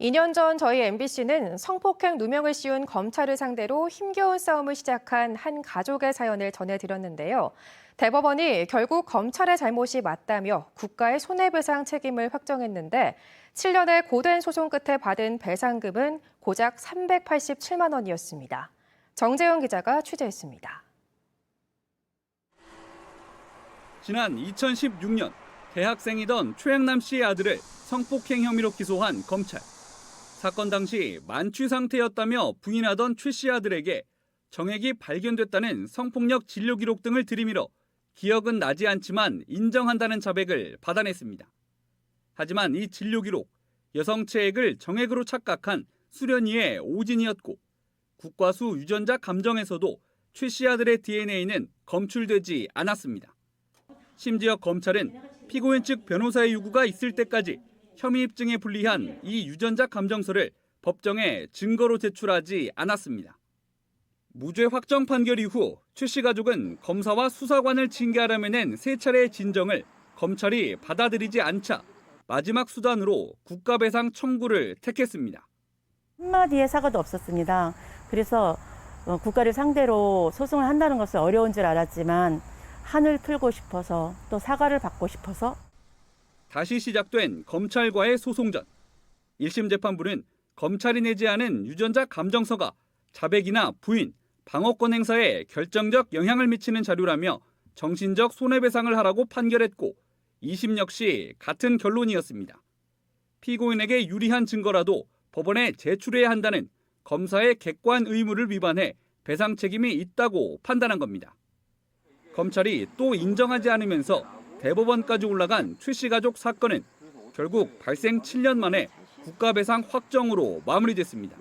2년 전 저희 MBC는 성폭행 누명을 씌운 검찰을 상대로 힘겨운 싸움을 시작한 한 가족의 사연을 전해드렸는데요. 대법원이 결국 검찰의 잘못이 맞다며 국가의 손해배상 책임을 확정했는데 7년의 고된 소송 끝에 받은 배상금은 고작 387만 원이었습니다. 정재영 기자가 취재했습니다. 지난 2016년 대학생이던 최양남 씨의 아들을 성폭행 혐의로 기소한 검찰. 사건 당시 만취 상태였다며 부인하던 최 씨 아들에게 정액이 발견됐다는 성폭력 진료 기록 등을 들이밀어 기억은 나지 않지만 인정한다는 자백을 받아냈습니다. 하지만 이 진료 기록, 여성체액을 정액으로 착각한 수련이의 오진이었고 국과수 유전자 감정에서도 최 씨 아들의 DNA는 검출되지 않았습니다. 심지어 검찰은 피고인 측 변호사의 요구가 있을 때까지 혐의 입증에 불리한 이 유전자 감정서를 법정에 증거로 제출하지 않았습니다. 무죄 확정 판결 이후 최 씨 가족은 검사와 수사관을 징계하라며 낸 세 차례의 진정을 검찰이 받아들이지 않자 마지막 수단으로 국가배상 청구를 택했습니다. 한마디의 사과도 없었습니다. 그래서 국가를 상대로 소송을 한다는 것은 어려운 줄 알았지만 한을 풀고 싶어서 또 사과를 받고 싶어서 다시 시작된 검찰과의 소송전. 1심 재판부는 검찰이 내지 않은 유전자 감정서가 자백이나 부인, 방어권 행사에 결정적 영향을 미치는 자료라며 정신적 손해배상을 하라고 판결했고 2심 역시 같은 결론이었습니다. 피고인에게 유리한 증거라도 법원에 제출해야 한다는 검사의 객관 의무를 위반해 배상 책임이 있다고 판단한 겁니다. 검찰이 또 인정하지 않으면서 대법원까지 올라간 최 씨 가족 사건은 결국 발생 7년 만에 국가배상 확정으로 마무리됐습니다.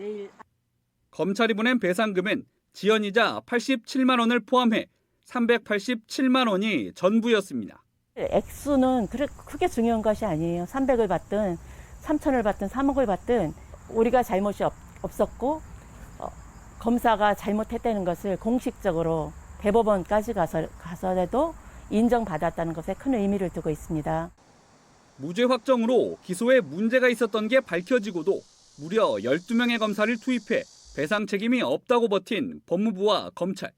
검찰이 보낸 배상금은 지연이자 87만 원을 포함해 387만 원이 전부였습니다. 액수는 크게 중요한 것이 아니에요. 300을 받든 3천을 받든 3억을 받든 우리가 잘못이 없었고 검사가 잘못했다는 것을 공식적으로 대법원까지 가서라도 인정받았다는 것에 큰 의미를 두고 있습니다. 무죄 확정으로 기소에 문제가 있었던 게 밝혀지고도 무려 12명의 검사를 투입해 배상 책임이 없다고 버틴 법무부와 검찰.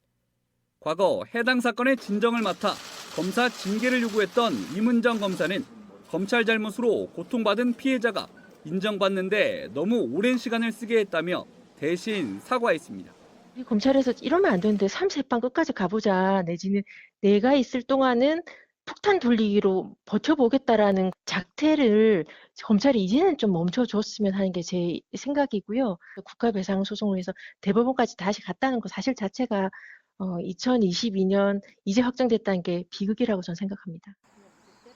과거 해당 사건의 진정을 맡아 검사 징계를 요구했던 임은정 검사는 검찰 잘못으로 고통받은 피해자가 인정받는데 너무 오랜 시간을 쓰게 했다며 대신 사과했습니다. 검찰에서 이러면 안 되는데 3세판 끝까지 가보자 내지는 내가 있을 동안은 폭탄 돌리기로 버텨보겠다라는 작태를 검찰이 이제는 좀 멈춰줬으면 하는 게 제 생각이고요. 국가배상 소송을 해서 대법원까지 다시 갔다는 것 사실 자체가 2022년 이제 확정됐다는 게 비극이라고 저는 생각합니다.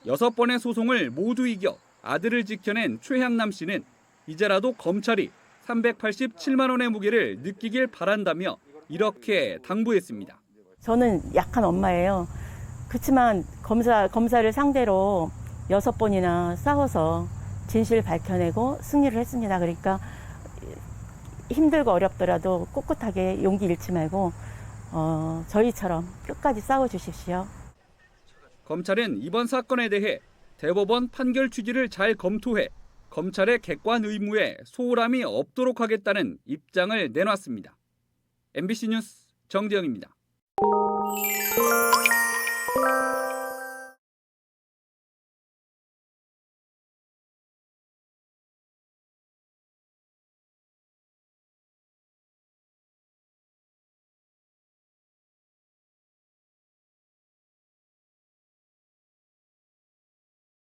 6번의 소송을 모두 이겨 아들을 지켜낸 최양남 씨는 이제라도 검찰이 387만 원의 무게를 느끼길 바란다며 이렇게 당부했습니다. 저는 약한 엄마예요. 그렇지만 검사를 상대로 6번이나 싸워서 진실을 밝혀내고 승리를 했습니다. 그러니까 힘들고 어렵더라도 꿋꿋하게 용기 잃지 말고 저희처럼 끝까지 싸워주십시오. 검찰은 이번 사건에 대해 대법원 판결 취지를 잘 검토해 검찰의 객관 의무에 소홀함이 없도록 하겠다는 입장을 내놨습니다. MBC 뉴스 정재영입니다.